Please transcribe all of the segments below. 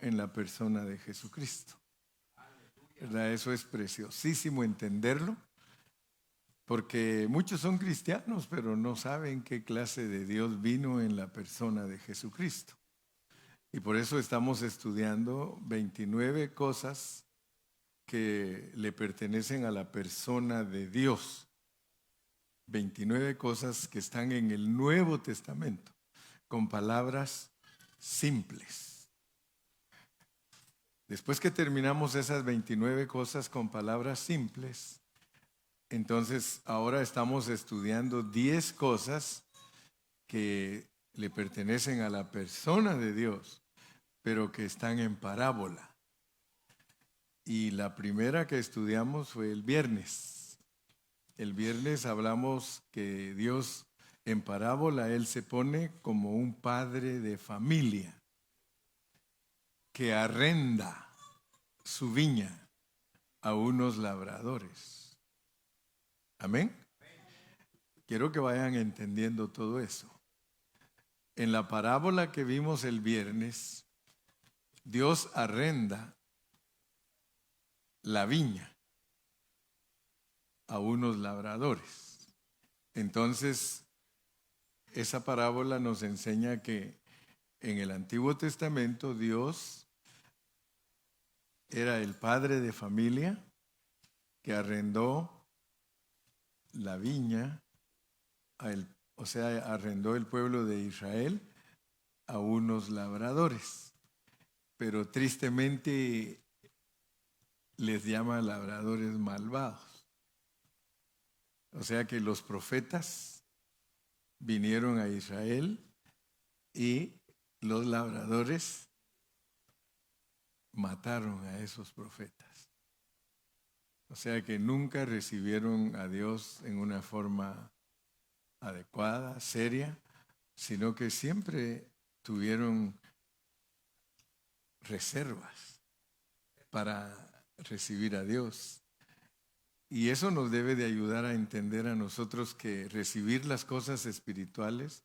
en la persona de Jesucristo. ¿Verdad? Eso es preciosísimo entenderlo, porque muchos son cristianos, pero no saben qué clase de Dios vino en la persona de Jesucristo. Y por eso estamos estudiando 29 cosas que le pertenecen a la persona de Dios. 29 cosas que están en el Nuevo Testamento, con palabras simples. Después que terminamos esas 29 cosas con palabras simples, entonces ahora estamos estudiando 10 cosas que le pertenecen a la persona de Dios, pero que están en parábola. Y la primera que estudiamos fue el viernes. El viernes hablamos que Dios en parábola, Él se pone como un padre de familia que arrenda su viña a unos labradores. Amén. Quiero que vayan entendiendo todo eso. En la parábola que vimos el viernes, Dios arrenda la viña a unos labradores. Entonces, esa parábola nos enseña que en el Antiguo Testamento Dios era el padre de familia que arrendó la viña, arrendó el pueblo de Israel a unos labradores. Pero tristemente les llama labradores malvados. O sea que los profetas vinieron a Israel y los labradores mataron a esos profetas. O sea que nunca recibieron a Dios en una forma adecuada, seria, sino que siempre tuvieron reservas para recibir a Dios. Y eso nos debe de ayudar a entender a nosotros que recibir las cosas espirituales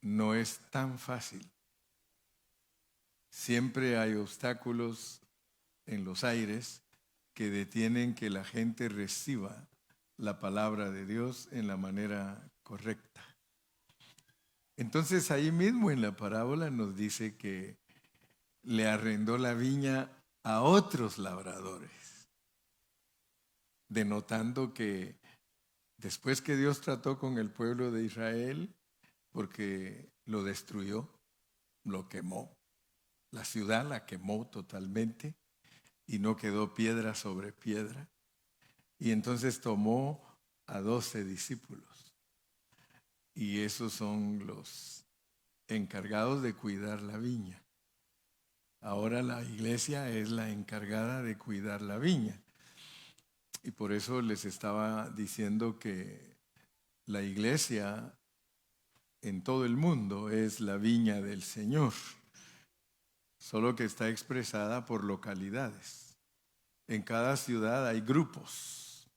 no es tan fácil. Siempre hay obstáculos en los aires que detienen que la gente reciba la palabra de Dios en la manera correcta. Entonces ahí mismo en la parábola nos dice que le arrendó la viña a otros labradores, denotando que después que Dios trató con el pueblo de Israel, porque lo destruyó, lo quemó, la ciudad la quemó totalmente y no quedó piedra sobre piedra, y entonces tomó a 12 discípulos, y esos son los encargados de cuidar la viña. Ahora la iglesia es la encargada de cuidar la viña. Y por eso les estaba diciendo que la iglesia en todo el mundo es la viña del Señor, solo que está expresada por localidades. En cada ciudad hay grupos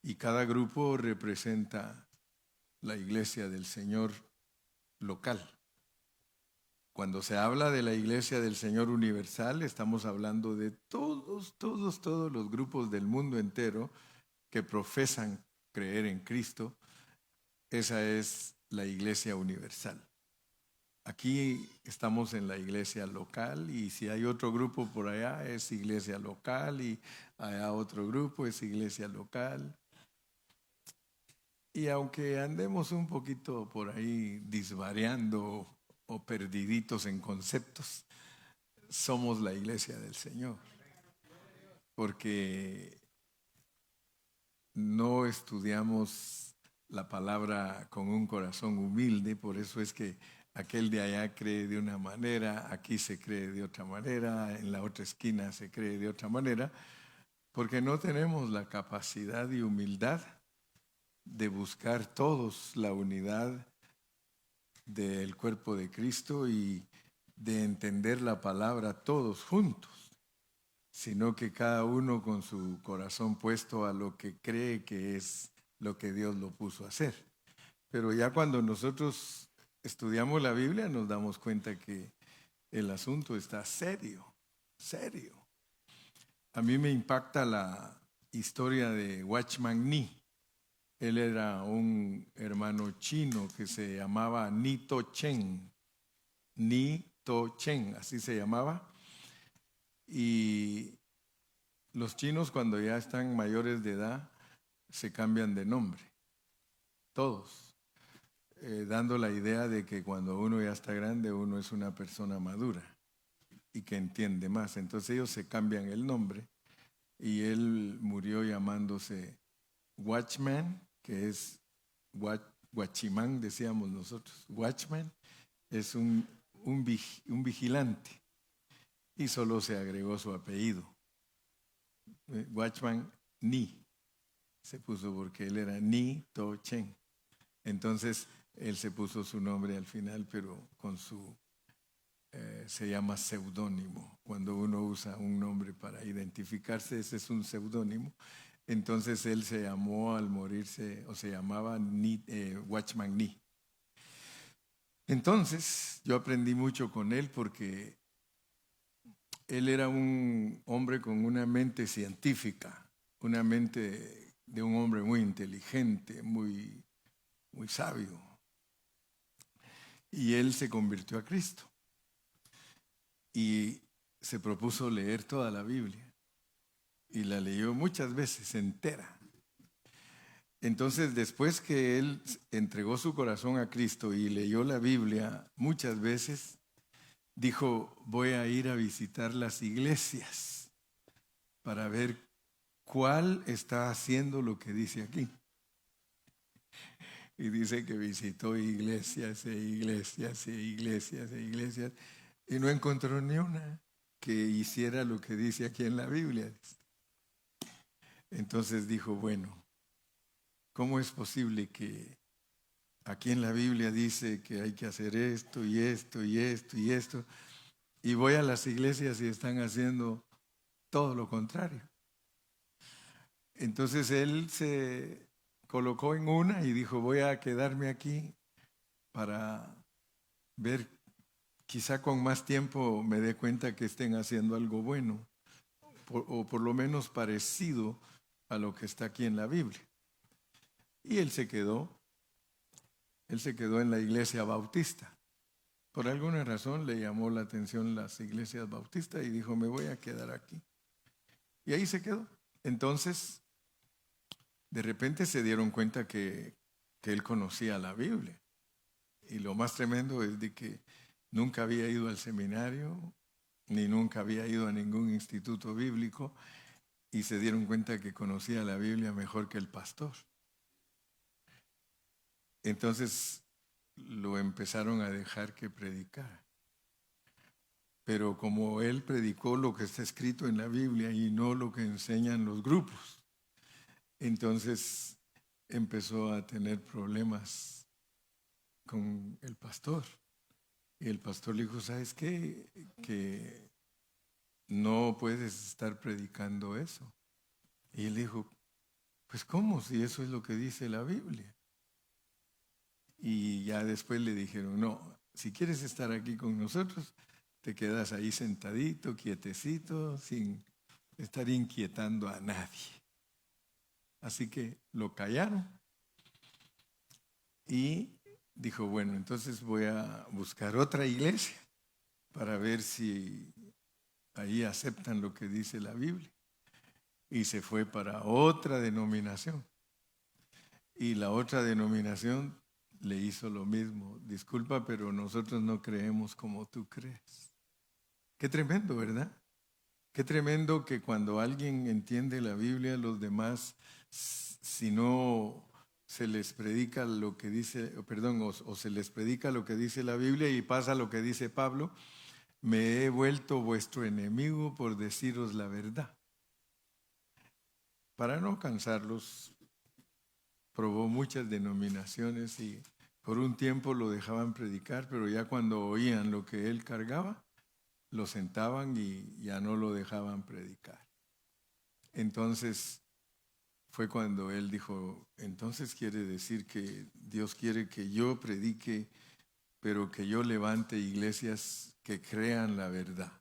y cada grupo representa la iglesia del Señor local. Cuando se habla de la iglesia del Señor universal, estamos hablando de todos los grupos del mundo entero que profesan creer en Cristo. Esa es la iglesia universal. Aquí estamos en la iglesia local, y si hay otro grupo por allá es iglesia local, y allá otro grupo es iglesia local. Y aunque andemos un poquito por ahí disvariando o perdiditos en conceptos, somos la iglesia del Señor, porque no estudiamos la palabra con un corazón humilde. Por eso es que aquel de allá cree de una manera, aquí se cree de otra manera, en la otra esquina se cree de otra manera, porque no tenemos la capacidad y humildad de buscar todos la unidad del cuerpo de Cristo y de entender la palabra todos juntos, sino que cada uno con su corazón puesto a lo que cree que es lo que Dios lo puso a hacer. Pero ya cuando nosotros estudiamos la Biblia nos damos cuenta que el asunto está serio, serio. A mí me impacta la historia de Watchman Nee. Él era un hermano chino que se llamaba Nito Chen. Nito Chen, así se llamaba. Y los chinos, cuando ya están mayores de edad, se cambian de nombre. Todos. Dando la idea de que cuando uno ya está grande, uno es una persona madura y que entiende más. Entonces ellos se cambian el nombre y él murió llamándose Watchman, que es Guachimán, decíamos nosotros. Watchman es un vigilante y solo se agregó su apellido. Watchman Nee se puso porque él era Ni To Chen. Entonces él se puso su nombre al final, pero con se llama seudónimo. Cuando uno usa un nombre para identificarse, ese es un seudónimo. Entonces él se llamó al morirse, o se llamaba Watchman Nee. Entonces yo aprendí mucho con él porque él era un hombre con una mente científica, una mente de un hombre muy inteligente, muy sabio. Y él se convirtió a Cristo y se propuso leer toda la Biblia y la leyó muchas veces entera. Entonces, después que él entregó su corazón a Cristo y leyó la Biblia muchas veces, dijo: voy a ir a visitar las iglesias para ver cuál está haciendo lo que dice aquí. Y dice que visitó iglesias e iglesias e iglesias e iglesias y no encontró ni una que hiciera lo que dice aquí en la Biblia. Entonces dijo: bueno, ¿cómo es posible que aquí en la Biblia dice que hay que hacer esto y esto y esto y esto, y voy a las iglesias y están haciendo todo lo contrario? Entonces él se colocó en una y dijo: voy a quedarme aquí para ver, quizá con más tiempo me dé cuenta que estén haciendo algo bueno, o por lo menos parecido a lo que está aquí en la Biblia. Y él se quedó en la iglesia bautista. Por alguna razón le llamó la atención las iglesias bautistas y dijo: me voy a quedar aquí. Y ahí se quedó. Entonces, de repente se dieron cuenta que él conocía la Biblia. Y lo más tremendo es de que nunca había ido al seminario, ni nunca había ido a ningún instituto bíblico, y se dieron cuenta que conocía la Biblia mejor que el pastor. Entonces lo empezaron a dejar que predicara. Pero como él predicó lo que está escrito en la Biblia y no lo que enseñan los grupos, entonces empezó a tener problemas con el pastor. Y el pastor le dijo: ¿sabes qué? Que no puedes estar predicando eso. Y él dijo: pues ¿cómo? Si eso es lo que dice la Biblia. Y ya después le dijeron: no, si quieres estar aquí con nosotros, te quedas ahí sentadito, quietecito, sin estar inquietando a nadie. Así que lo callaron y dijo: bueno, entonces voy a buscar otra iglesia para ver si ahí aceptan lo que dice la Biblia. Y se fue para otra denominación. Y la otra denominación le hizo lo mismo: disculpa, pero nosotros no creemos como tú crees. Qué tremendo, ¿verdad? Qué tremendo que cuando alguien entiende la Biblia, los demás, si no se les predica lo que dice, o se les predica lo que dice la Biblia y pasa lo que dice Pablo: me he vuelto vuestro enemigo por deciros la verdad. Para no cansarlos, probó muchas denominaciones y por un tiempo lo dejaban predicar, pero ya cuando oían lo que él cargaba, lo sentaban y ya no lo dejaban predicar. Entonces fue cuando él dijo: entonces quiere decir que Dios quiere que yo predique, pero que yo levante iglesias que crean la verdad.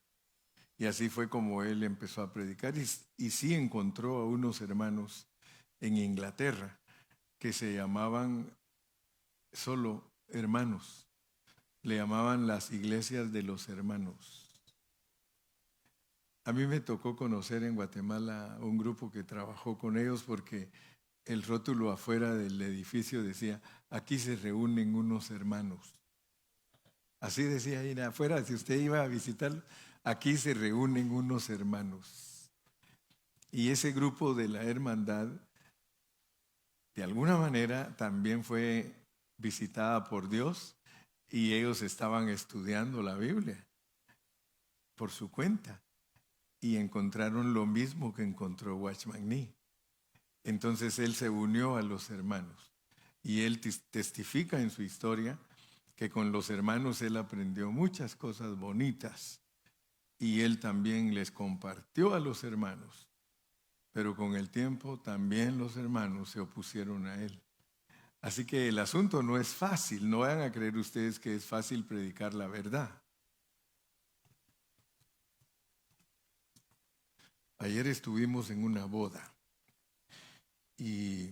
Y así fue como él empezó a predicar y sí encontró a unos hermanos en Inglaterra que se llamaban solo hermanos. Le llamaban las iglesias de los hermanos. A mí me tocó conocer en Guatemala un grupo que trabajó con ellos porque el rótulo afuera del edificio decía, aquí se reúnen unos hermanos. Así decía ahí afuera, si usted iba a visitarlo, aquí se reúnen unos hermanos. Y ese grupo de la hermandad, de alguna manera, también fue visitada por Dios y ellos estaban estudiando la Biblia por su cuenta y encontraron lo mismo que encontró Watchman Nee. Entonces él se unió a los hermanos y él testifica en su historia que con los hermanos él aprendió muchas cosas bonitas y él también les compartió a los hermanos, pero con el tiempo también los hermanos se opusieron a él. Así que el asunto no es fácil, no vayan a creer ustedes que es fácil predicar la verdad. Ayer estuvimos en una boda y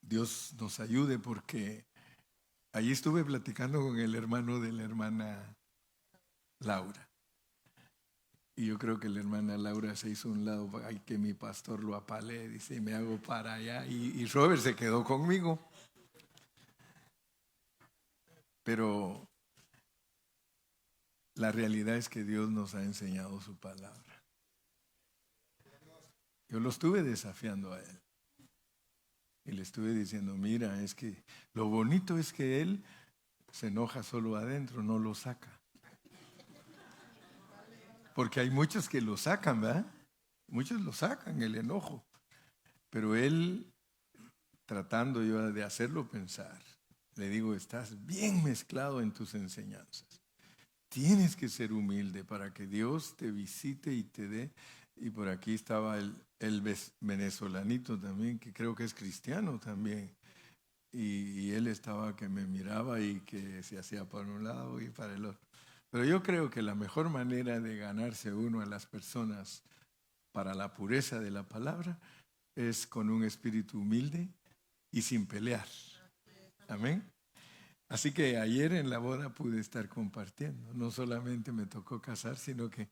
Dios nos ayude porque allí estuve platicando con el hermano de la hermana Laura. Y yo creo que la hermana Laura se hizo a un lado, ay, que mi pastor lo apale, dice, y me hago para allá. Y Robert se quedó conmigo. Pero la realidad es que Dios nos ha enseñado su palabra. Yo lo estuve desafiando a él. Y le estuve diciendo, mira, es que lo bonito es que él se enoja solo adentro, no lo saca. Porque hay muchos que lo sacan, ¿verdad? Muchos lo sacan, el enojo. Pero él, tratando yo de hacerlo pensar, le digo, estás bien mezclado en tus enseñanzas. Tienes que ser humilde para que Dios te visite y te dé. Y por aquí estaba el venezolanito también, que creo que es cristiano también. Y él estaba que me miraba y que se hacía para un lado y para el otro. Pero yo creo que la mejor manera de ganarse uno a las personas para la pureza de la palabra es con un espíritu humilde y sin pelear. Amén. Así que ayer en la boda pude estar compartiendo. No solamente me tocó casar, sino que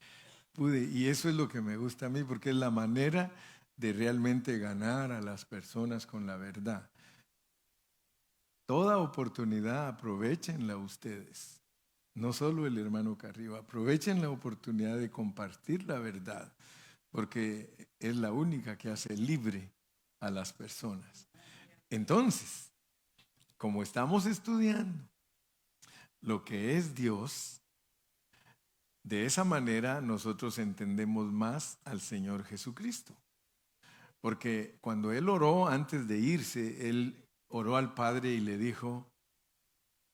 pude. Y eso es lo que me gusta a mí, porque es la manera de realmente ganar a las personas con la verdad. Toda oportunidad aprovechenla ustedes. No solo el hermano Carrillo, aprovechen la oportunidad de compartir la verdad, porque es la única que hace libre a las personas. Entonces, como estamos estudiando lo que es Dios, de esa manera nosotros entendemos más al Señor Jesucristo. Porque cuando Él oró antes de irse, Él oró al Padre y le dijo,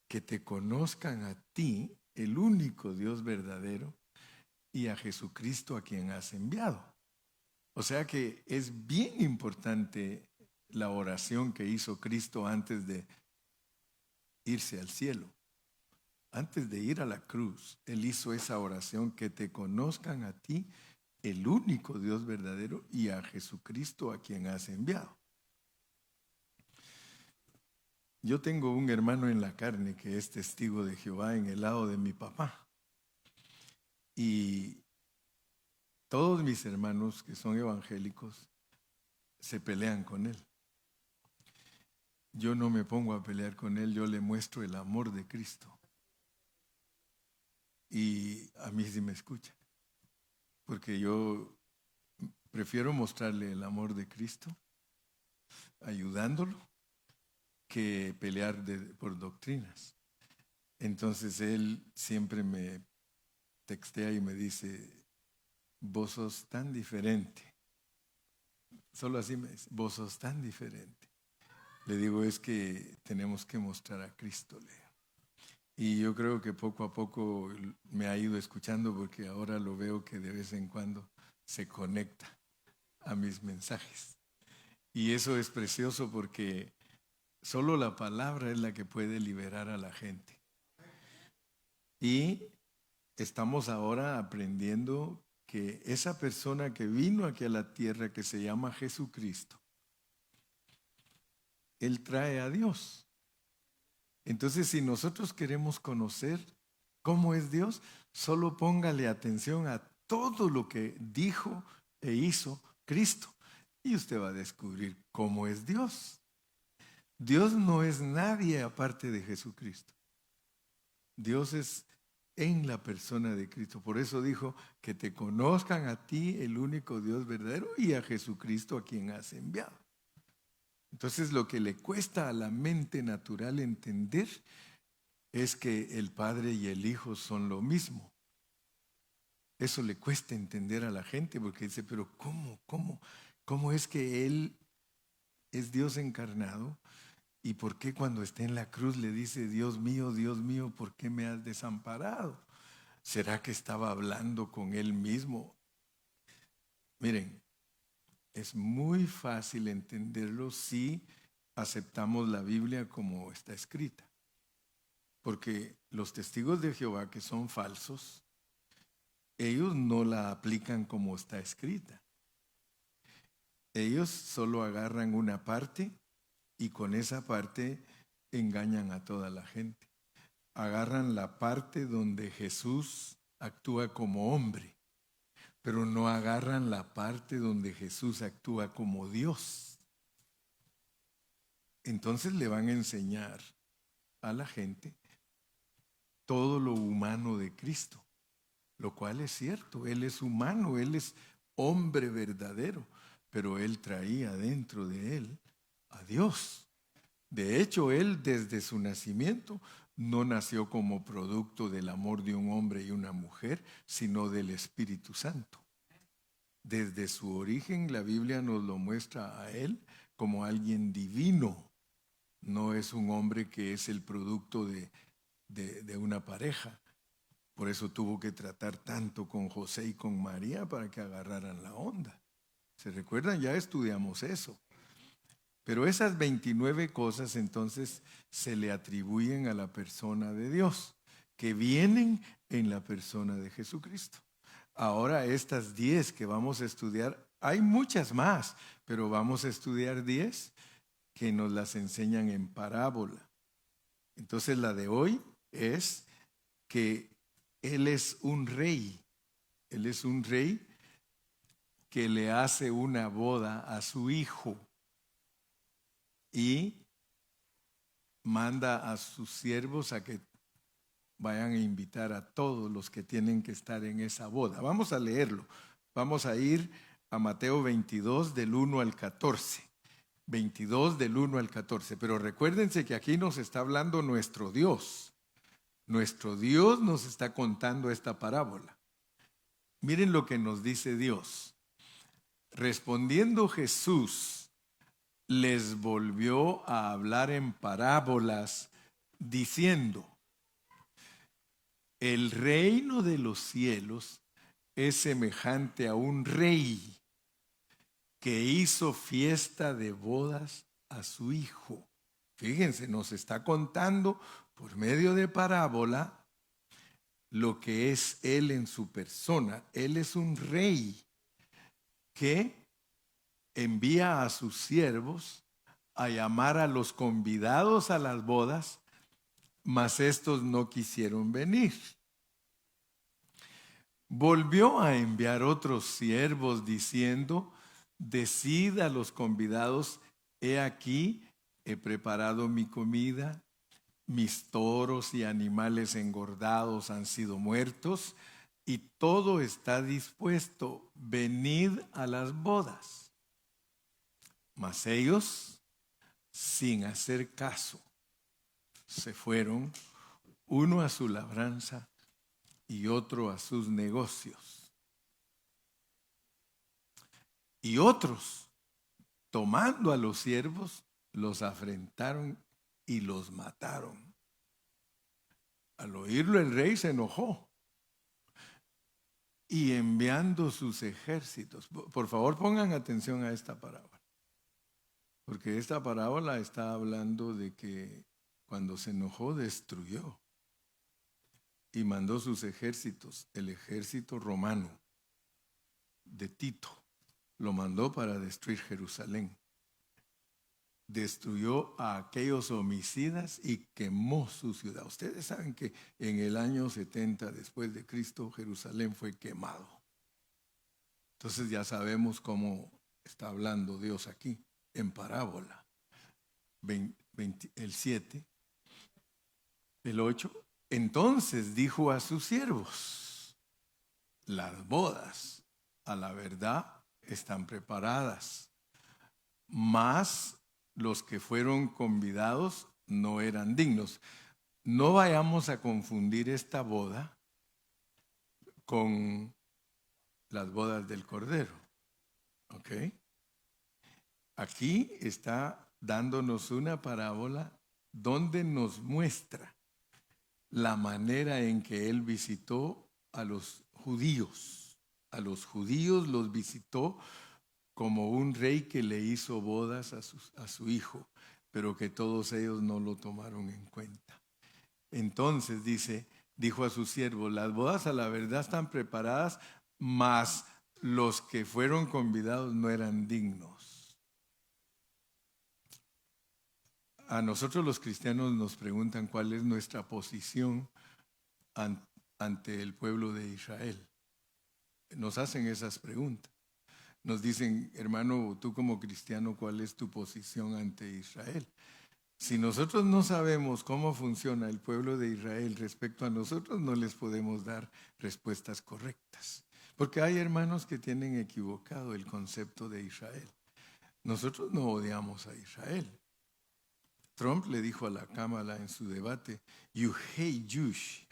que te conozcan a ti, el único Dios verdadero, y a Jesucristo a quien has enviado. O sea que es bien importante la oración que hizo Cristo antes de irse al cielo. Antes de ir a la cruz, Él hizo esa oración, que te conozcan a ti, el único Dios verdadero, y a Jesucristo a quien has enviado. Yo tengo un hermano en la carne que es testigo de Jehová en el lado de mi papá. Y todos mis hermanos que son evangélicos se pelean con él. Yo no me pongo a pelear con él, yo le muestro el amor de Cristo. Y a mí sí me escucha, porque yo prefiero mostrarle el amor de Cristo, ayudándolo, que pelear por doctrinas. Entonces él siempre me textea y me dice, vos sos tan diferente. Solo así me dice, vos sos tan diferente. Le digo, es que tenemos que mostrar a Cristo, Leo. Y yo creo que poco a poco me ha ido escuchando, porque ahora lo veo que de vez en cuando se conecta a mis mensajes. Y eso es precioso, porque solo la palabra es la que puede liberar a la gente. Y estamos ahora aprendiendo que esa persona que vino aquí a la tierra, que se llama Jesucristo, Él trae a Dios. Entonces, si nosotros queremos conocer cómo es Dios, solo póngale atención a todo lo que dijo e hizo Cristo. Y usted va a descubrir cómo es Dios. Dios no es nadie aparte de Jesucristo. Dios es en la persona de Cristo. Por eso dijo que te conozcan a ti, el único Dios verdadero, y a Jesucristo a quien has enviado. Entonces lo que le cuesta a la mente natural entender es que el Padre y el Hijo son lo mismo. Eso le cuesta entender a la gente porque dice, pero ¿cómo es que Él es Dios encarnado? ¿Y por qué cuando está en la cruz le dice, Dios mío, ¿por qué me has desamparado? ¿Será que estaba hablando con Él mismo? Miren, es muy fácil entenderlo si aceptamos la Biblia como está escrita. Porque los testigos de Jehová, que son falsos, ellos no la aplican como está escrita. Ellos solo agarran una parte y con esa parte engañan a toda la gente. Agarran la parte donde Jesús actúa como hombre, pero no agarran la parte donde Jesús actúa como Dios. Entonces le van a enseñar a la gente todo lo humano de Cristo, lo cual es cierto. Él es humano, Él es hombre verdadero, pero Él traía dentro de Él a Dios. De hecho, Él desde su nacimiento no nació como producto del amor de un hombre y una mujer, sino del Espíritu Santo. Desde su origen, la Biblia nos lo muestra a Él como alguien divino. No es un hombre que es el producto de una pareja. Por eso tuvo que tratar tanto con José y con María para que agarraran la onda. ¿Se recuerdan? Ya estudiamos eso. Pero esas 29 cosas entonces se le atribuyen a la persona de Dios, que vienen en la persona de Jesucristo. Ahora estas 10 que vamos a estudiar, hay muchas más, pero vamos a estudiar 10 que nos las enseñan en parábola. Entonces la de hoy es que Él es un rey. Él es un rey que le hace una boda a su hijo y manda a sus siervos a que vayan a invitar a todos los que tienen que estar en esa boda. Vamos a leerlo. Vamos a ir a Mateo 22 del 1 al 14. 22 del 1 al 14. Pero recuérdense que aquí nos está hablando nuestro Dios. Nuestro Dios nos está contando esta parábola. Miren lo que nos dice Dios. Respondiendo Jesús, les volvió a hablar en parábolas, diciendo, el reino de los cielos es semejante a un rey que hizo fiesta de bodas a su hijo. Fíjense, nos está contando por medio de parábola lo que es Él en su persona. Él es un rey que envía a sus siervos a llamar a los convidados a las bodas, mas estos no quisieron venir. Volvió a enviar otros siervos diciendo, decid a los convidados, he aquí, he preparado mi comida, mis toros y animales engordados han sido muertos y todo está dispuesto, venid a las bodas. Mas ellos, sin hacer caso, se fueron, uno a su labranza y otro a sus negocios. Y otros, tomando a los siervos, los afrentaron y los mataron. Al oírlo el rey se enojó y enviando sus ejércitos. Por favor, pongan atención a esta parábola, porque esta parábola está hablando de que cuando se enojó destruyó. y mandó sus ejércitos, el ejército romano de Tito, lo mandó para destruir Jerusalén. Destruyó a aquellos homicidas y quemó su ciudad. Ustedes saben que en el año 70 después de Cristo, Jerusalén fue quemado. Entonces ya sabemos cómo está hablando Dios aquí, en parábola. El 7, el 8. Entonces dijo a sus siervos: las bodas a la verdad están preparadas, mas los que fueron convidados no eran dignos. No vayamos a confundir esta boda con las bodas del Cordero. ¿Ok? Aquí está dándonos una parábola donde nos muestra la manera en que Él visitó a los judíos. A los judíos los visitó como un rey que le hizo bodas a su hijo, pero que todos ellos no lo tomaron en cuenta. Entonces dijo a sus siervos: las bodas a la verdad están preparadas, mas los que fueron convidados no eran dignos. A nosotros los cristianos nos preguntan cuál es nuestra posición ante el pueblo de Israel. Nos hacen esas preguntas. Nos dicen: hermano, tú como cristiano, ¿cuál es tu posición ante Israel? Si nosotros no sabemos cómo funciona el pueblo de Israel respecto a nosotros, no les podemos dar respuestas correctas. Porque hay hermanos que tienen equivocado el concepto de Israel. Nosotros no odiamos a Israel. Trump le dijo a la Cámara en su debate: you hate Jews.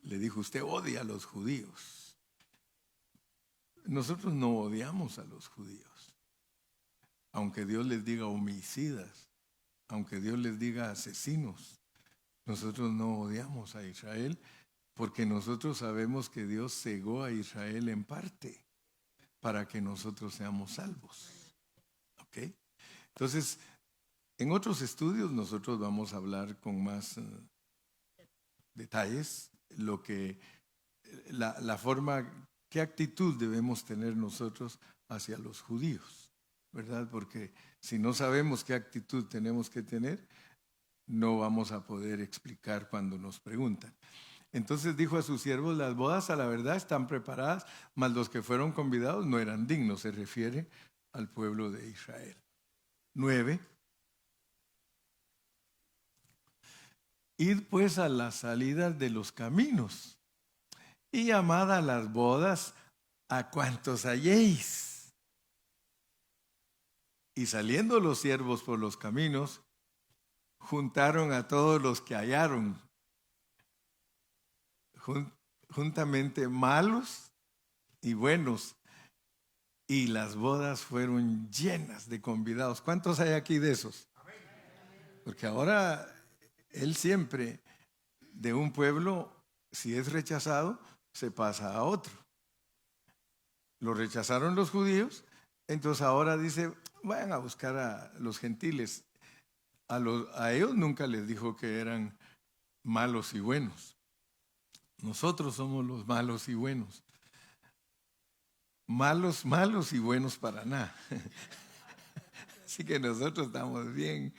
Le dijo: usted odia a los judíos. Nosotros no odiamos a los judíos. Aunque Dios les diga homicidas, aunque Dios les diga asesinos, nosotros no odiamos a Israel, porque nosotros sabemos que Dios cegó a Israel en parte para que nosotros seamos salvos. ¿Ok? Entonces, en otros estudios nosotros vamos a hablar con más detalles la forma, qué actitud debemos tener nosotros hacia los judíos, ¿verdad? Porque si no sabemos qué actitud tenemos que tener, no vamos a poder explicar cuando nos preguntan. Entonces dijo a sus siervos: las bodas a la verdad están preparadas, mas los que fueron convidados no eran dignos. Se refiere al pueblo de Israel. 9. Id pues a las salidas de los caminos y llamad a las bodas a cuantos halléis. Y saliendo los siervos por los caminos, juntaron a todos los que hallaron, juntamente malos y buenos, y las bodas fueron llenas de convidados. ¿Cuántos hay aquí de esos? Porque ahora él siempre, de un pueblo, si es rechazado, se pasa a otro. Lo rechazaron los judíos, entonces ahora dice: vayan a buscar a los gentiles. A ellos nunca les dijo que eran malos y buenos. Nosotros somos los malos y buenos. Malos, malos y buenos para nada. Así que nosotros estamos bien,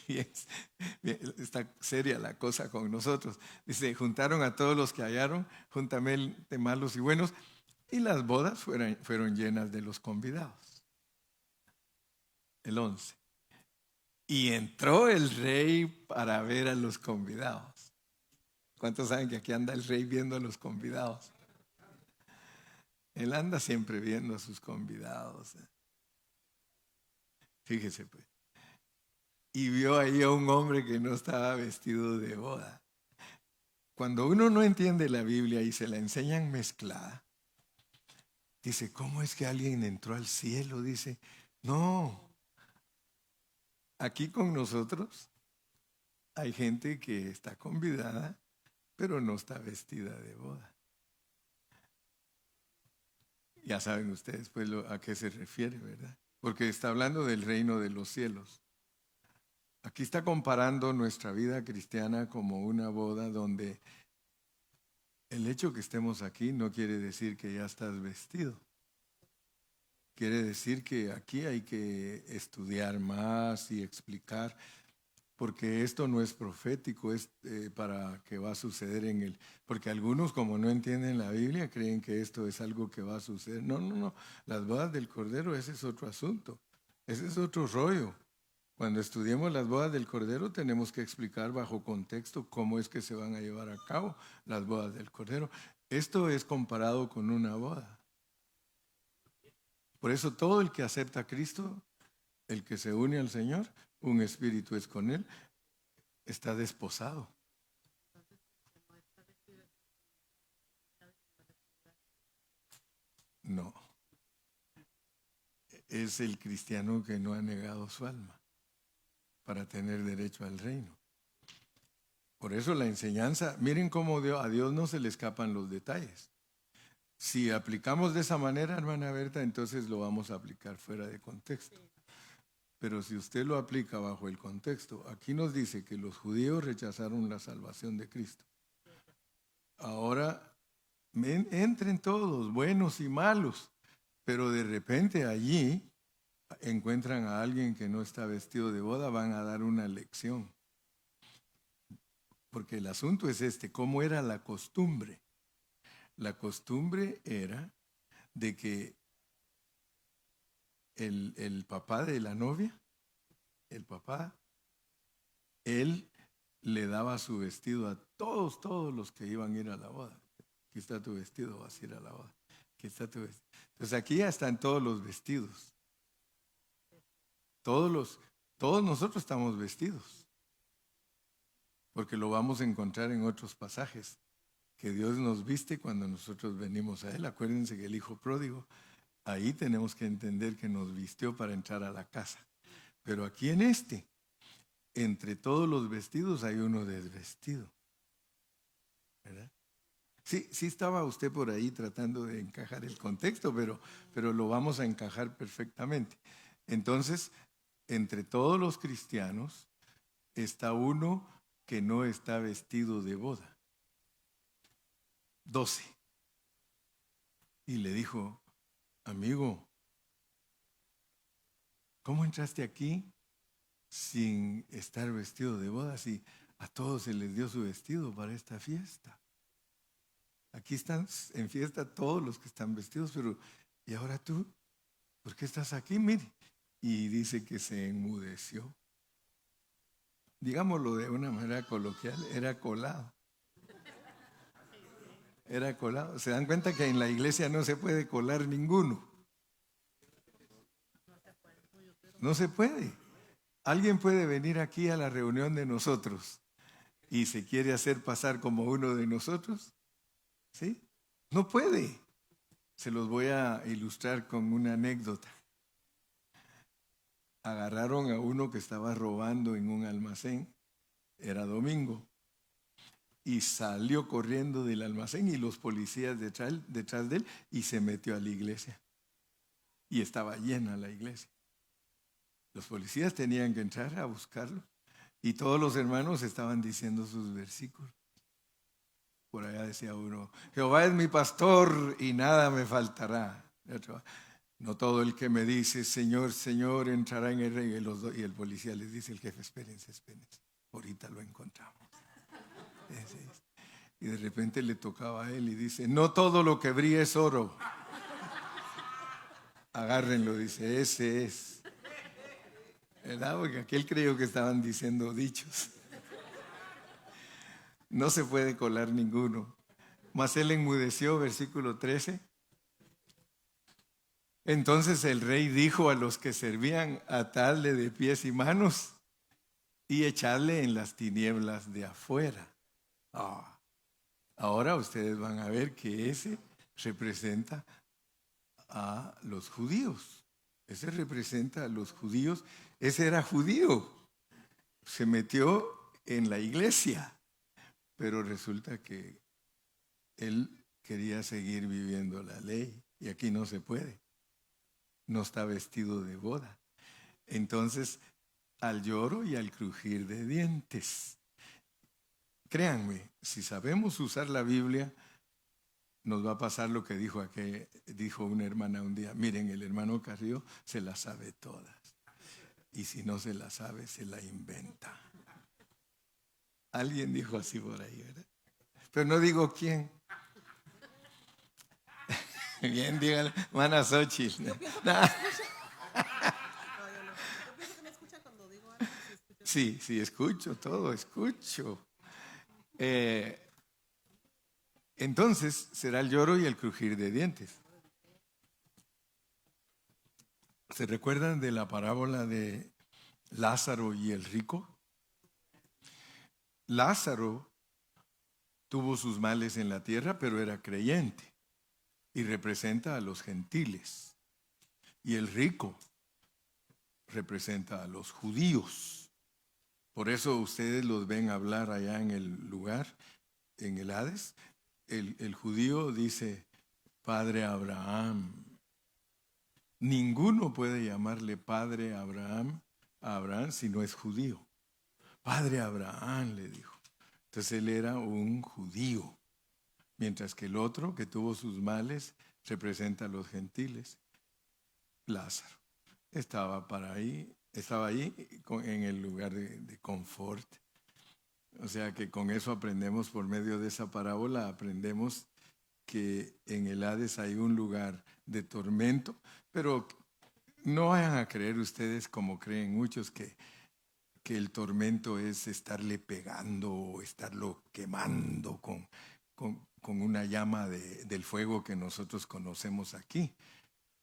está seria la cosa con nosotros. Dice: juntaron a todos los que hallaron, juntamente malos y buenos, y las bodas fueron llenas de los convidados. El 11. Y entró el rey para ver a los convidados. ¿Cuántos saben que aquí anda el rey viendo a los convidados? Él anda siempre viendo a sus convidados. Fíjese pues. Y vio ahí a un hombre que no estaba vestido de boda. Cuando uno no entiende la Biblia y se la enseñan mezclada, dice: ¿cómo es que alguien entró al cielo? Dice: no, aquí con nosotros hay gente que está convidada, pero no está vestida de boda. Ya saben ustedes pues a qué se refiere, ¿verdad? Porque está hablando del reino de los cielos. Aquí está comparando nuestra vida cristiana como una boda donde El hecho que estemos aquí no quiere decir que ya estás vestido. Quiere decir que aquí hay que estudiar más y explicar, porque esto no es profético, es para que va a suceder en el... Porque algunos, como no entienden la Biblia, creen que esto es algo que va a suceder. No, no, no. Las bodas del Cordero, ese es otro asunto. Ese es otro rollo. Cuando estudiemos las bodas del Cordero, tenemos que explicar bajo contexto cómo es que se van a llevar a cabo las bodas del Cordero. Esto es comparado con una boda. Por eso todo el que acepta a Cristo, el que se une al Señor, un espíritu es con Él, está desposado. No, es el cristiano que no ha negado su alma para tener derecho al reino. Por eso la enseñanza, miren cómo a Dios no se le escapan los detalles. Si aplicamos de esa manera, hermana Berta, entonces lo vamos a aplicar fuera de contexto. Pero si usted lo aplica bajo el contexto, aquí nos dice que los judíos rechazaron la salvación de Cristo. Ahora, entren todos, buenos y malos, pero de repente allí encuentran a alguien que no está vestido de boda, van a dar una lección. Porque el asunto es este, ¿cómo era la costumbre? La costumbre era de que el papá de la novia, el papá, él le daba su vestido a todos los que iban a ir a la boda. Aquí está tu vestido, vas a ir a la boda. Aquí está tu vestido. Entonces aquí ya están todos los vestidos. Todos nosotros estamos vestidos. Porque lo vamos a encontrar en otros pasajes. Que Dios nos viste cuando nosotros venimos a Él. Acuérdense que el hijo pródigo, ahí tenemos que entender que nos vistió para entrar a la casa. Pero aquí en entre todos los vestidos hay uno desvestido. ¿Verdad? Sí, sí estaba usted por ahí tratando de encajar el contexto, pero lo vamos a encajar perfectamente. Entonces, entre todos los cristianos está uno que no está vestido de boda. 12. Y le dijo, amigo, ¿cómo entraste aquí sin estar vestido de boda? Si a todos se les dio su vestido para esta fiesta. Aquí están en fiesta todos los que están vestidos, pero ¿y ahora tú? ¿Por qué estás aquí? Mire. Y dice que se enmudeció. Digámoslo de una manera coloquial, era colado. Era colado. Se dan cuenta que en la iglesia no se puede colar ninguno. No se puede. Alguien puede venir aquí a la reunión de nosotros y se quiere hacer pasar como uno de nosotros. ¿Sí? No puede. Se los voy a ilustrar con una anécdota. Agarraron a uno que estaba robando en un almacén. Era domingo. Y salió corriendo del almacén y los policías detrás de él y se metió a la iglesia. Y estaba llena la iglesia. Los policías tenían que entrar a buscarlo y todos los hermanos estaban diciendo sus versículos. Por allá decía uno, Jehová es mi pastor y nada me faltará. No todo el que me dice, Señor, Señor, entrará en el reino. Y el policía les dice, el jefe, espérense, ahorita lo encontramos. Y de repente le tocaba a él y dice, no todo lo que brilla es oro. Agárrenlo, dice, ese es. ¿Verdad? Porque aquel creyó que estaban diciendo dichos. No se puede colar ninguno. Mas él enmudeció, versículo 13. Entonces el rey dijo a los que servían, atadle de pies y manos y echarle en las tinieblas de afuera. Ahora ustedes van a ver que ese representa a los judíos. Ese representa a los judíos. Ese era judío. Se metió en la iglesia. Pero resulta que él quería seguir viviendo la ley. Y aquí no se puede. No está vestido de boda. Entonces, al lloro y al crujir de dientes. Créanme, si sabemos usar la Biblia, nos va a pasar lo que dijo una hermana un día. Miren, el hermano Carrillo se las sabe todas. Y si no se la sabe, se la inventa. Alguien dijo así por ahí, ¿verdad? Pero no digo quién. Bien, díganle, hermana Xochitl. Yo pienso que me escucha. No, yo no. Yo pienso que me escucha cuando digo algo. Sí, escucho todo, escucho. Entonces será el lloro y el crujir de dientes. ¿Se recuerdan de la parábola de Lázaro y el rico? Lázaro tuvo sus males en la tierra, pero era creyente y representa a los gentiles. Y el rico representa a los judíos. Por eso ustedes los ven hablar allá en el lugar, en el Hades. El judío dice, Padre Abraham. Ninguno puede llamarle Padre Abraham a Abraham si no es judío. Padre Abraham, le dijo. Entonces él era un judío. Mientras que el otro, que tuvo sus males, representa a los gentiles. Lázaro estaba ahí en el lugar de confort. O sea que con eso aprendemos, por medio de esa parábola, aprendemos que en el Hades hay un lugar de tormento, pero no vayan a creer ustedes, como creen muchos, que el tormento es estarle pegando o estarlo quemando con una llama del fuego que nosotros conocemos aquí.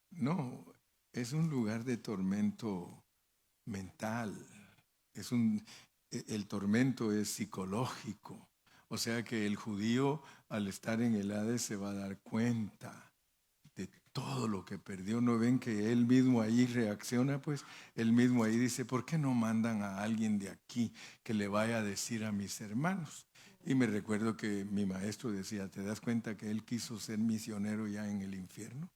No, es un lugar de tormento mental. El tormento es psicológico. O sea que el judío, al estar en el Hades, se va a dar cuenta de todo lo que perdió. ¿No ven que él mismo ahí reacciona? Pues él mismo ahí dice, ¿por qué no mandan a alguien de aquí que le vaya a decir a mis hermanos? Y me recuerdo que mi maestro decía, ¿te das cuenta que él quiso ser misionero ya en el infierno?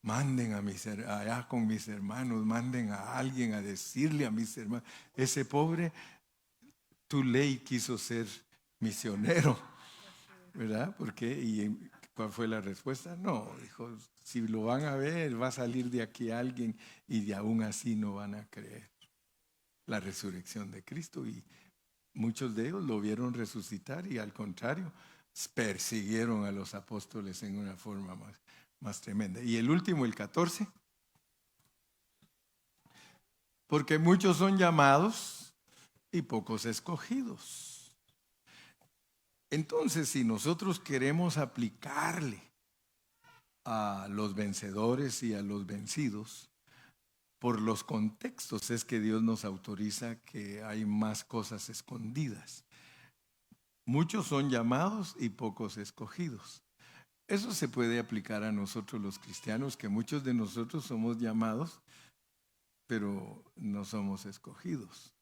Manden allá con mis hermanos, manden a alguien a decirle a mis hermanos. Ese pobre Tuley quiso ser misionero, ¿verdad? ¿Por qué? ¿Y cuál fue la respuesta? No, dijo, si lo van a ver, va a salir de aquí alguien y de aún así no van a creer la resurrección de Cristo. Y muchos de ellos lo vieron resucitar y al contrario, persiguieron a los apóstoles en una forma más tremenda. Y el último, el 14, porque muchos son llamados y pocos escogidos. Entonces, si nosotros queremos aplicarle a los vencedores y a los vencidos, por los contextos es que Dios nos autoriza que hay más cosas escondidas. Muchos son llamados y pocos escogidos. Eso se puede aplicar a nosotros los cristianos, que muchos de nosotros somos llamados, pero no somos escogidos.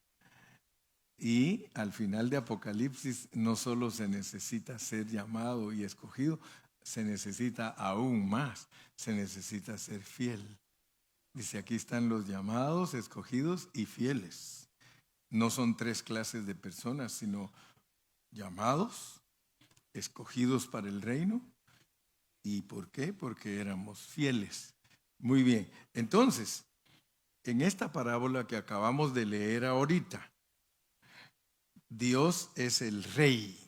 Y al final de Apocalipsis no solo se necesita ser llamado y escogido, se necesita aún más, se necesita ser fiel. Dice, aquí están los llamados, escogidos y fieles. No son tres clases de personas, sino llamados, escogidos para el reino. ¿Y por qué? Porque éramos fieles. Muy bien. Entonces, en esta parábola que acabamos de leer ahorita, Dios es el rey.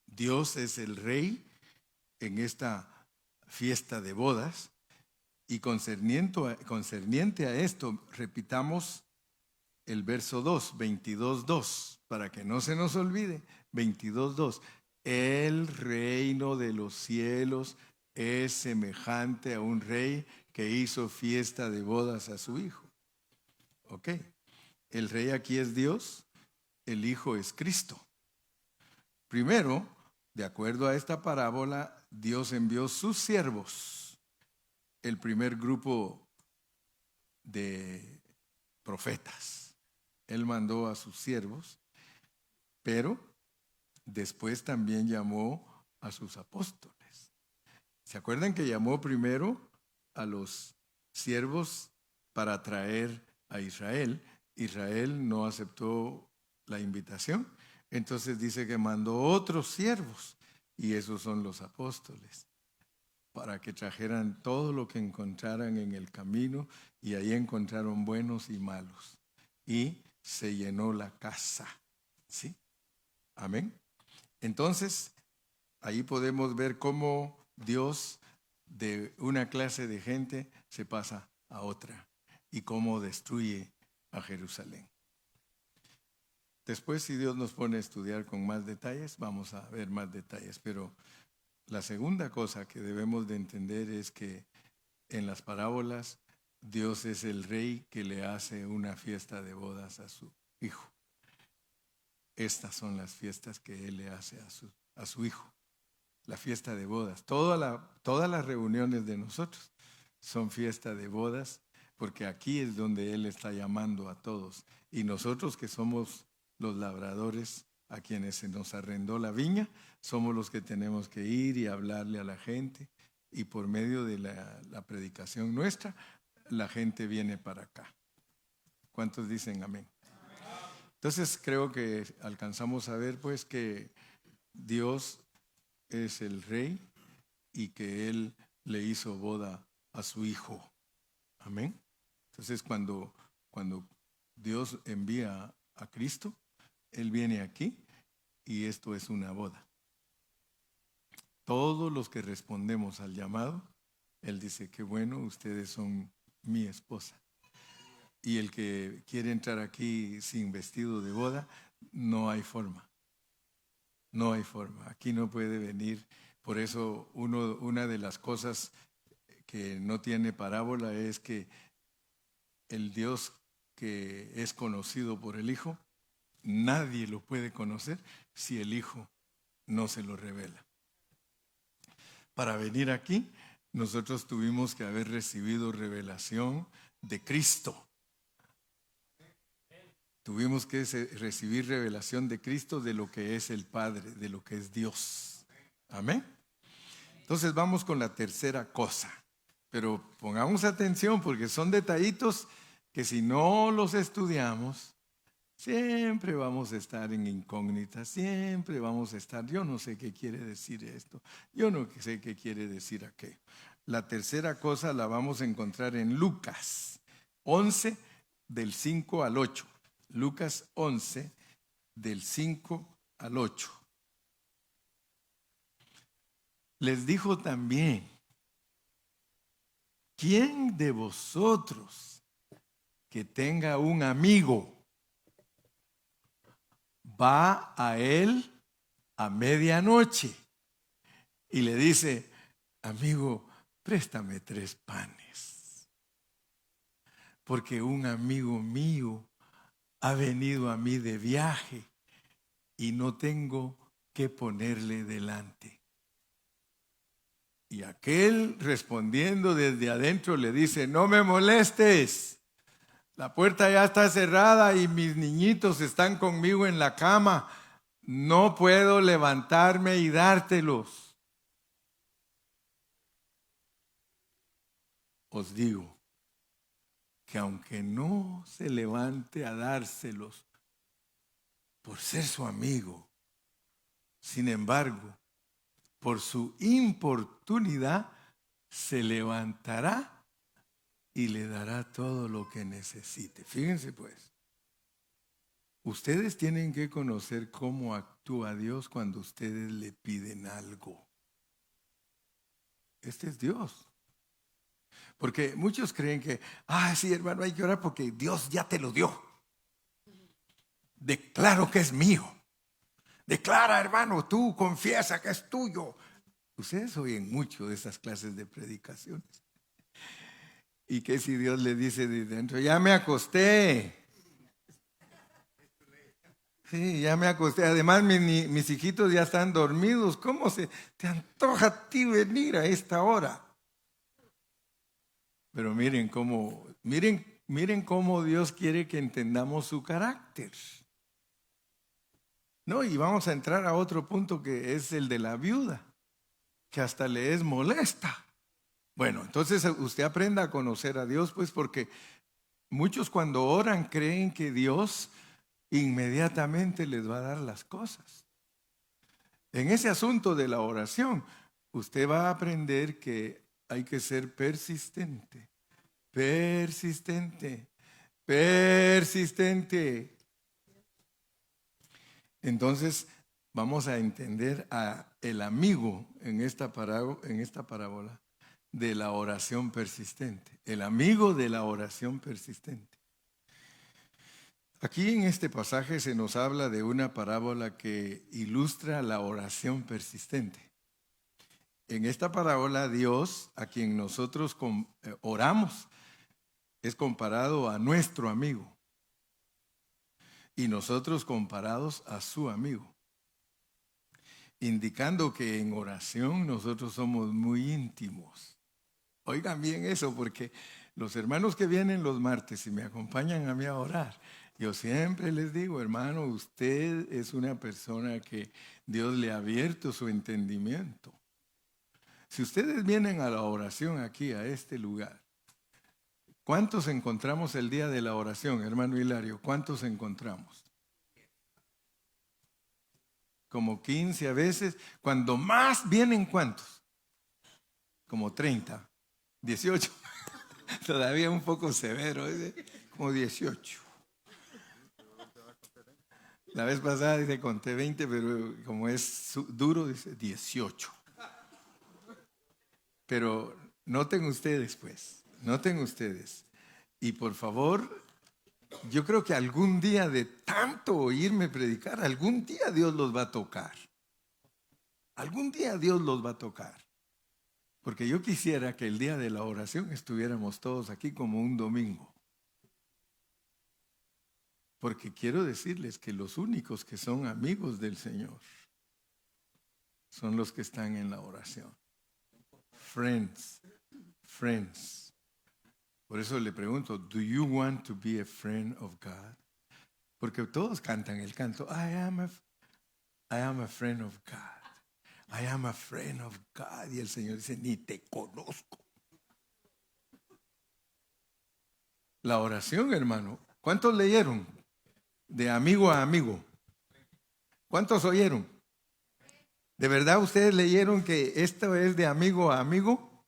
Dios es el rey en esta fiesta de bodas. Y concerniente a esto, repitamos el verso 2, 22:2, para que no se nos olvide. 22:2. El reino de los cielos es semejante a un rey que hizo fiesta de bodas a su hijo. Ok. El rey aquí es Dios, el hijo es Cristo. Primero, de acuerdo a esta parábola, Dios envió sus siervos. El primer grupo de profetas. Él mandó a sus siervos, pero después también llamó a sus apóstoles. ¿Se acuerdan que llamó primero a los siervos para traer a Israel? Israel no aceptó la invitación. Entonces dice que mandó otros siervos y esos son los apóstoles. para que trajeran todo lo que encontraran en el camino, y ahí encontraron buenos y malos. Y se llenó la casa. ¿Sí? Amén. Entonces, ahí podemos ver cómo Dios de una clase de gente se pasa a otra y cómo destruye a Jerusalén. Después, si Dios nos pone a estudiar con más detalles, vamos a ver más detalles. Pero la segunda cosa que debemos de entender es que en las parábolas Dios es el rey que le hace una fiesta de bodas a su hijo. Estas son las fiestas que Él le hace a su hijo. La fiesta de bodas. Todas las reuniones de nosotros son fiesta de bodas, porque aquí es donde Él está llamando a todos. Y nosotros que somos los labradores a quienes se nos arrendó la viña, somos los que tenemos que ir y hablarle a la gente. Y por medio de la predicación nuestra, la gente viene para acá. ¿Cuántos dicen amén? Entonces creo que alcanzamos a ver pues que Dios es el rey y que Él le hizo boda a su hijo. Amén. Entonces cuando Dios envía a Cristo, Él viene aquí y esto es una boda. Todos los que respondemos al llamado, Él dice, qué bueno, ustedes son mi esposa. Y el que quiere entrar aquí sin vestido de boda, no hay forma. No hay forma. Aquí no puede venir. Por eso una de las cosas que no tiene parábola es que el Dios que es conocido por el Hijo, nadie lo puede conocer si el Hijo no se lo revela. Para venir aquí, nosotros tuvimos que haber recibido revelación de Cristo. Tuvimos que recibir revelación de Cristo, de lo que es el Padre, de lo que es Dios. Amén. Entonces vamos con la tercera cosa. Pero pongamos atención porque son detallitos que si no los estudiamos, siempre vamos a estar en incógnita, siempre vamos a estar, yo no sé qué quiere decir esto, yo no sé qué quiere decir aquello. La tercera cosa la vamos a encontrar en Lucas 11, del 5 al 8. Lucas 11, del 5 al 8. Les dijo también, ¿quién de vosotros que tenga un amigo va a él a medianoche y le dice, amigo, préstame 3 panes? Porque un amigo mío ha venido a mí de viaje y no tengo que ponerle delante. Y aquel respondiendo desde adentro le dice, no me molestes, la puerta ya está cerrada y mis niñitos están conmigo en la cama, no puedo levantarme y dártelos. Os digo que aunque no se levante a dárselos por ser su amigo, sin embargo, por su importunidad, se levantará y le dará todo lo que necesite. Fíjense pues, ustedes tienen que conocer cómo actúa Dios cuando ustedes le piden algo. Este es Dios. Porque muchos creen que, sí, hermano, hay que orar porque Dios ya te lo dio. Declaro que es mío. Declara, hermano, tú confiesa que es tuyo. Ustedes oyen mucho de esas clases de predicaciones. Y que si Dios le dice de dentro, ya me acosté. Sí, ya me acosté. Además, mis hijitos ya están dormidos. ¿Cómo se te antoja a ti venir a esta hora? Pero miren cómo Dios quiere que entendamos su carácter. No, y vamos a entrar a otro punto que es el de la viuda, que hasta le es molesta. Bueno, entonces usted aprenda a conocer a Dios, pues, porque muchos cuando oran creen que Dios inmediatamente les va a dar las cosas. En ese asunto de la oración, usted va a aprender que hay que ser persistente, persistente, persistente. Entonces, vamos a entender a el amigo en esta parábola de la oración persistente. El amigo de la oración persistente. Aquí en este pasaje se nos habla de una parábola que ilustra la oración persistente. En esta parábola, Dios, a quien nosotros oramos, es comparado a nuestro amigo. Y nosotros comparados a su amigo. Indicando que en oración nosotros somos muy íntimos. Oigan bien eso, porque los hermanos que vienen los martes y me acompañan a mí a orar, yo siempre les digo, hermano, usted es una persona que Dios le ha abierto su entendimiento. Si ustedes vienen a la oración aquí, a este lugar, ¿cuántos encontramos el día de la oración, hermano Hilario? ¿Cuántos encontramos? Como 15 a veces. Cuando más vienen, ¿cuántos? Como 30, 18. Todavía un poco severo, como 18. La vez pasada dice conté 20, pero como es duro, dice 18. Pero noten ustedes, pues, noten ustedes. Y por favor, yo creo que algún día de tanto oírme predicar, algún día Dios los va a tocar. Algún día Dios los va a tocar. Porque yo quisiera que el día de la oración estuviéramos todos aquí como un domingo. Porque quiero decirles que los únicos que son amigos del Señor son los que están en la oración. Friends, friends. Por eso le pregunto, ¿do you want to be a friend of God? Porque todos cantan el canto, I am a friend of God. I am a friend of God. Y el Señor dice, ni te conozco. La oración, hermano, ¿cuántos leyeron? De amigo a amigo. ¿Cuántos oyeron? ¿De verdad ustedes leyeron que esto es de amigo a amigo?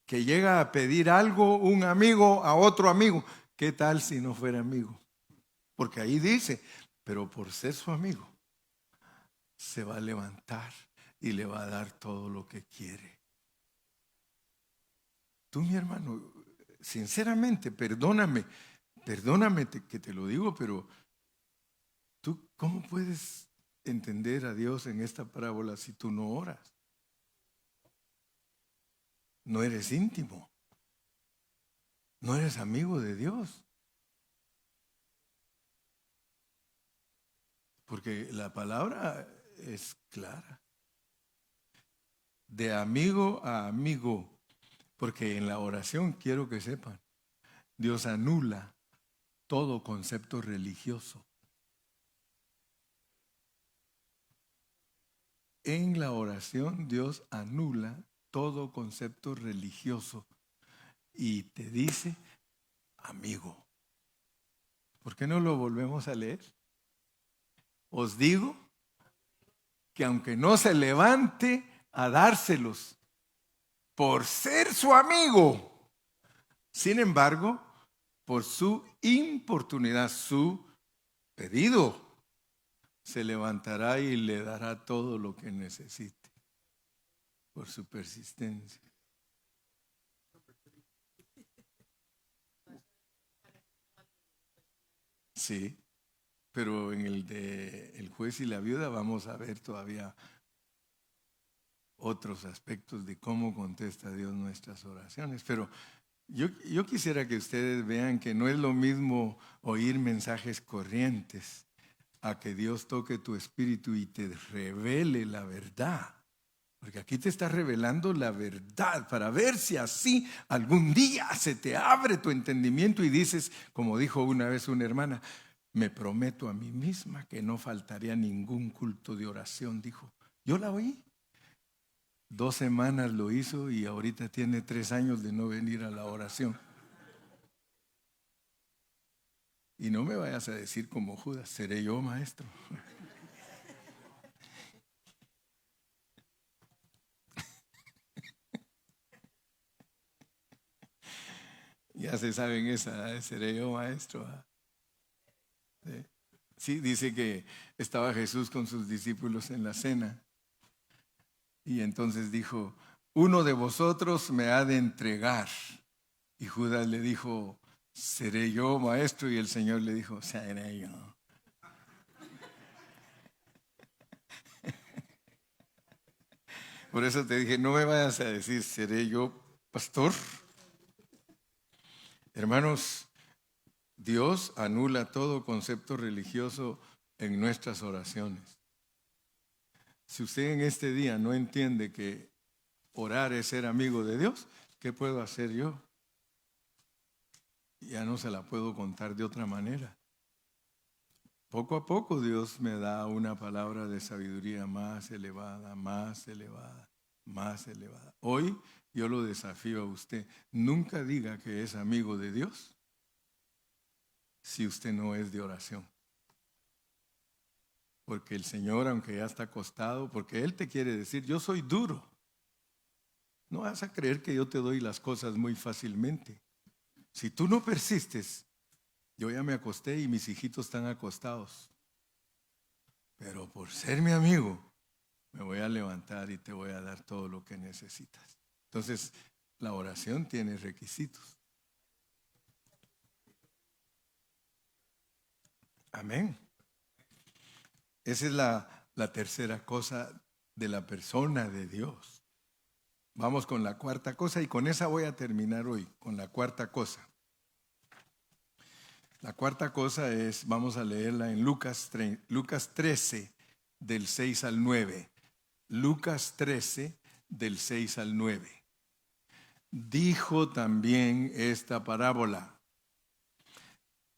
Que llega a pedir algo un amigo a otro amigo. ¿Qué tal si no fuera amigo? Porque ahí dice, pero por ser su amigo, se va a levantar y le va a dar todo lo que quiere. Tú, mi hermano, sinceramente, perdóname que te lo digo, pero tú, ¿cómo puedes entender a Dios en esta parábola si tú no oras? No eres íntimo. No eres amigo de Dios. Porque la palabra es clara. De amigo a amigo. Porque en la oración, quiero que sepan, Dios anula todo concepto religioso. En la oración, Dios anula todo concepto religioso y te dice amigo. ¿Por qué no lo volvemos a leer? Os digo que aunque no se levante a dárselos por ser su amigo, sin embargo, por su importunidad, su pedido, se levantará y le dará todo lo que necesite por su persistencia. Sí, pero en el de el juez y la viuda vamos a ver todavía otros aspectos de cómo contesta Dios nuestras oraciones. Pero yo quisiera que ustedes vean que no es lo mismo oír mensajes corrientes a que Dios toque tu espíritu y te revele la verdad. Porque aquí te está revelando la verdad para ver si así algún día se te abre tu entendimiento y dices, como dijo una vez una hermana, me prometo a mí misma que no faltaría ningún culto de oración, dijo. Yo la oí. 2 semanas lo hizo y ahorita tiene 3 años de no venir a la oración. Y no me vayas a decir como Judas, seré yo maestro. Ya se saben esa, seré yo maestro. Sí. Sí, dice que estaba Jesús con sus discípulos en la cena y entonces dijo, uno de vosotros me ha de entregar. Y Judas le dijo, seré yo maestro, y el Señor le dijo, seré yo. Por eso te dije, no me vayas a decir, seré yo pastor. Hermanos, Dios anula todo concepto religioso en nuestras oraciones. Si usted en este día no entiende que orar es ser amigo de Dios, ¿qué puedo hacer yo? Ya no se la puedo contar de otra manera. Poco a poco Dios me da una palabra de sabiduría más elevada, más elevada, más elevada. Hoy yo lo desafío a usted. Nunca diga que es amigo de Dios si usted no es de oración. Porque el Señor, aunque ya está acostado, porque Él te quiere decir, yo soy duro. No vas a creer que yo te doy las cosas muy fácilmente. Si tú no persistes, yo ya me acosté y mis hijitos están acostados. Pero por ser mi amigo, me voy a levantar y te voy a dar todo lo que necesitas. Entonces, la oración tiene requisitos. Amén. Esa es la tercera cosa de la persona de Dios. Vamos con la cuarta cosa y con esa voy a terminar hoy, con la cuarta cosa. La cuarta cosa es, vamos a leerla en Lucas 13, del 6 al 9. Lucas 13, del 6 al 9. Dijo también esta parábola.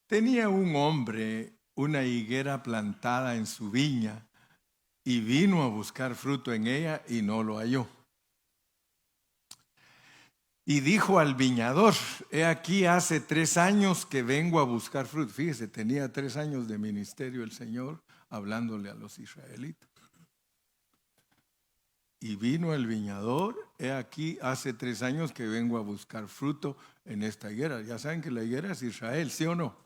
Tenía un hombre una higuera plantada en su viña y vino a buscar fruto en ella y no lo halló. Y dijo al viñador, he aquí hace 3 años que vengo a buscar fruto. Fíjese, tenía 3 años de ministerio el Señor hablándole a los israelitas. Y vino el viñador, he aquí hace 3 años que vengo a buscar fruto en esta higuera. Ya saben que la higuera es Israel, ¿sí o no?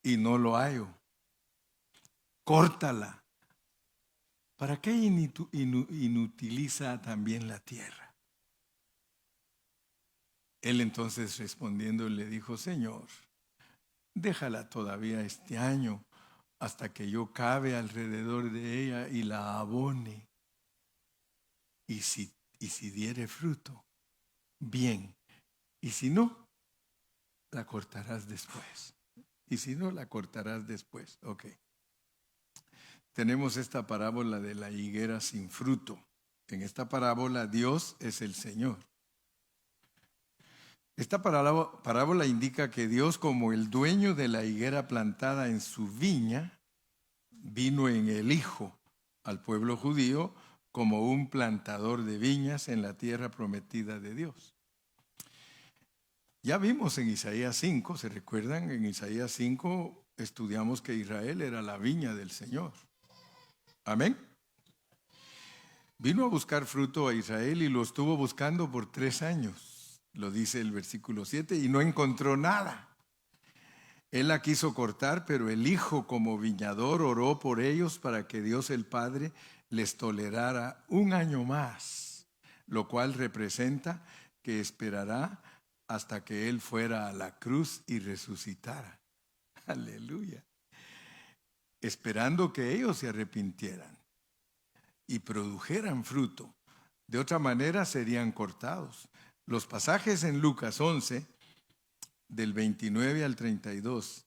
Y no lo hallo. Córtala. ¿Para qué inutiliza también la tierra? Él entonces respondiendo le dijo, Señor, déjala todavía este año hasta que yo cabe alrededor de ella y la abone. Y si diere fruto, bien. Y si no, la cortarás después. Y si no, la cortarás después. Ok. Tenemos esta parábola de la higuera sin fruto. En esta parábola Dios es el Señor. Esta parábola indica que Dios, como el dueño de la higuera plantada en su viña, vino en el Hijo al pueblo judío como un plantador de viñas en la tierra prometida de Dios. Ya vimos en Isaías 5, ¿se recuerdan? En Isaías 5 estudiamos que Israel era la viña del Señor. Amén. Vino a buscar fruto a Israel y lo estuvo buscando por 3 años. Lo dice el versículo 7, y no encontró nada. Él la quiso cortar, pero el Hijo como viñador oró por ellos para que Dios el Padre les tolerara 1 año más, lo cual representa que esperará hasta que Él fuera a la cruz y resucitara. Aleluya. Esperando que ellos se arrepintieran y produjeran fruto. De otra manera serían cortados. Los pasajes en Lucas 11, del 29 al 32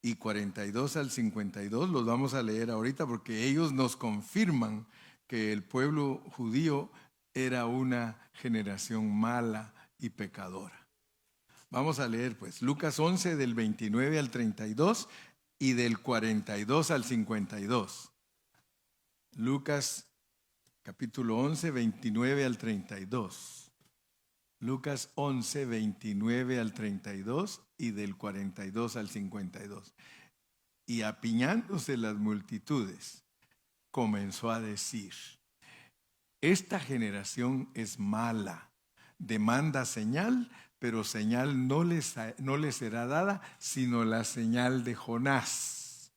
y 42 al 52, los vamos a leer ahorita porque ellos nos confirman que el pueblo judío era una generación mala y pecadora. Vamos a leer pues Lucas 11 del 29 al 32 y del 42 al 52. Lucas capítulo 11, 29 al 32. Lucas 11, 29 al 32 y del 42 al 52. Y apiñándose las multitudes, comenzó a decir, esta generación es mala, demanda señal, pero señal no les será dada, sino la señal de Jonás.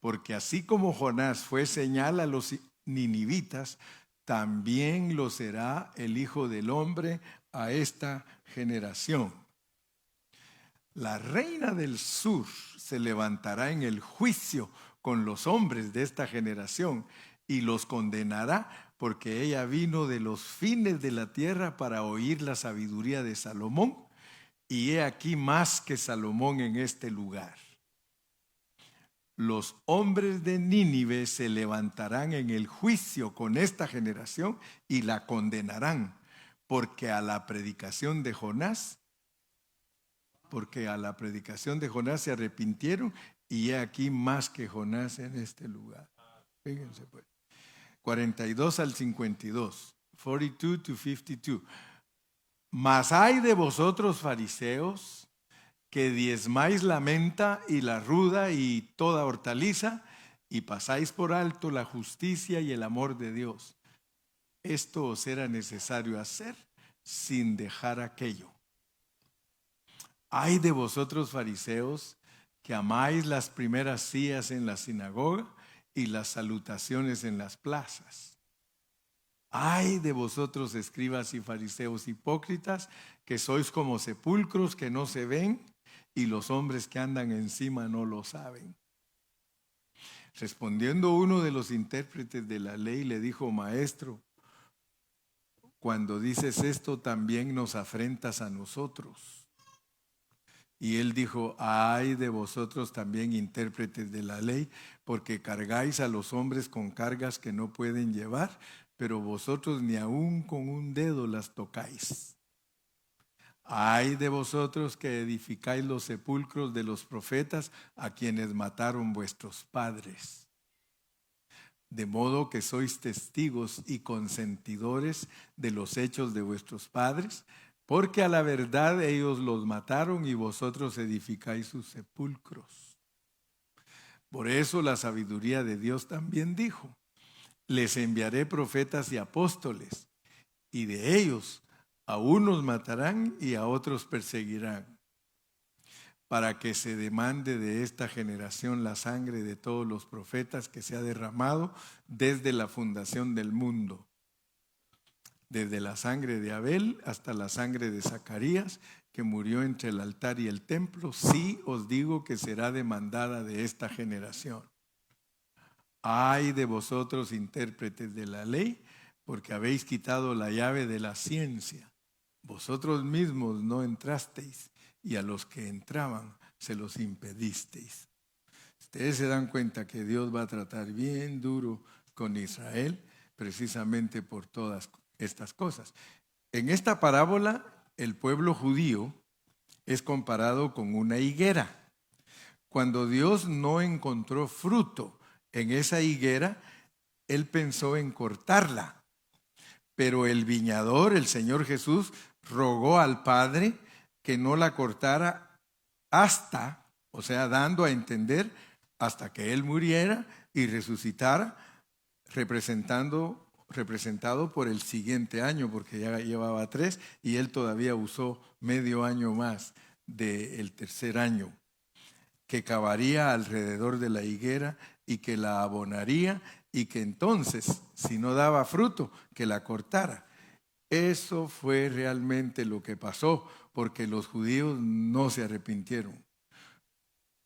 Porque así como Jonás fue señal a los ninivitas, también lo será el Hijo del Hombre a esta generación. La reina del sur se levantará en el juicio con los hombres de esta generación y los condenará, porque ella vino de los fines de la tierra para oír la sabiduría de Salomón, y he aquí más que Salomón en este lugar. Los hombres de Nínive se levantarán en el juicio con esta generación y la condenarán, porque a la predicación de Jonás se arrepintieron, y he aquí más que Jonás en este lugar. Fíjense pues. 42 al 52. 42 to 52. Mas hay de vosotros, fariseos, que diezmáis la menta y la ruda y toda hortaliza, y pasáis por alto la justicia y el amor de Dios. Esto os era necesario hacer sin dejar aquello. Ay de vosotros, fariseos, que amáis las primeras sillas en la sinagoga y las salutaciones en las plazas. Ay de vosotros, escribas y fariseos hipócritas, que sois como sepulcros que no se ven, y los hombres que andan encima no lo saben. Respondiendo uno de los intérpretes de la ley, le dijo: Maestro, cuando dices esto, también nos afrentas a nosotros. Y él dijo: ay de vosotros también, intérpretes de la ley, porque cargáis a los hombres con cargas que no pueden llevar, pero vosotros ni aun con un dedo las tocáis. Ay de vosotros que edificáis los sepulcros de los profetas, a quienes mataron vuestros padres. De modo que sois testigos y consentidores de los hechos de vuestros padres, porque a la verdad ellos los mataron y vosotros edificáis sus sepulcros. Por eso la sabiduría de Dios también dijo: les enviaré profetas y apóstoles, y de ellos a unos matarán y a otros perseguirán, para que se demande de esta generación la sangre de todos los profetas que se ha derramado desde la fundación del mundo, desde la sangre de Abel hasta la sangre de Zacarías, que murió entre el altar y el templo. Sí os digo que será demandada de esta generación. Ay de vosotros, intérpretes de la ley, porque habéis quitado la llave de la ciencia. Vosotros mismos no entrasteis, y a los que entraban se los impedisteis. Ustedes se dan cuenta que Dios va a tratar bien duro con Israel, precisamente por todas estas cosas. En esta parábola, el pueblo judío es comparado con una higuera. Cuando Dios no encontró fruto en esa higuera, Él pensó en cortarla. Pero el viñador, el Señor Jesús, rogó al Padre que no la cortara hasta, o sea, dando a entender, hasta que Él muriera y resucitara, representado por el siguiente año, porque ya llevaba 3 y Él todavía usó medio año más del tercer año, que cavaría alrededor de la higuera y que la abonaría, y que entonces, si no daba fruto, que la cortara. Eso fue realmente lo que pasó, porque los judíos no se arrepintieron.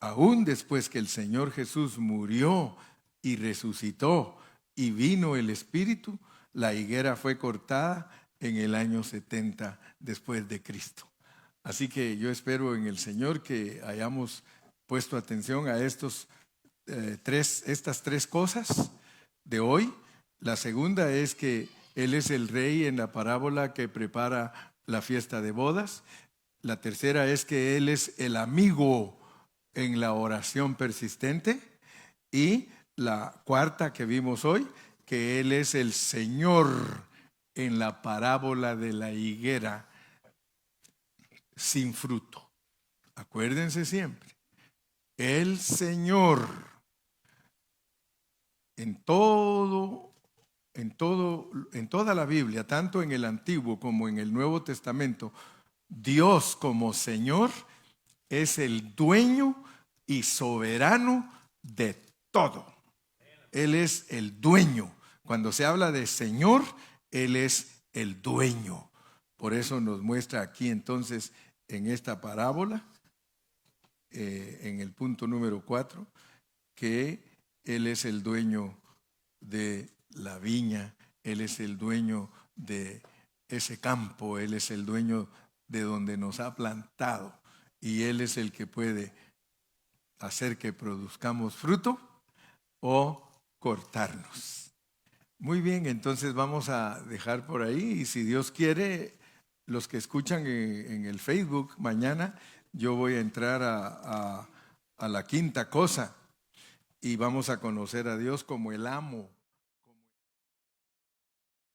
Aún después que el Señor Jesús murió y resucitó y vino el Espíritu, la higuera fue cortada en el año 70 después de Cristo. Así que yo espero en el Señor que hayamos puesto atención a estas tres cosas de hoy. La segunda es que Él es el rey en la parábola que prepara la fiesta de bodas. La tercera es que Él es el amigo en la oración persistente. Y la cuarta que vimos hoy, que Él es el Señor en la parábola de la higuera sin fruto. Acuérdense siempre, el Señor en toda la Biblia, tanto en el Antiguo como en el Nuevo Testamento, Dios como Señor es el dueño y soberano de todo. Él es el dueño. Cuando se habla de Señor, Él es el dueño. Por eso nos muestra aquí entonces en esta parábola, en el punto número 4, que Él es el dueño de la viña, Él es el dueño de ese campo, Él es el dueño de donde nos ha plantado y Él es el que puede hacer que produzcamos fruto o cortarnos. Muy bien, entonces vamos a dejar por ahí y si Dios quiere, los que escuchan en el Facebook, mañana yo voy a entrar a la quinta cosa y vamos a conocer a Dios como el amo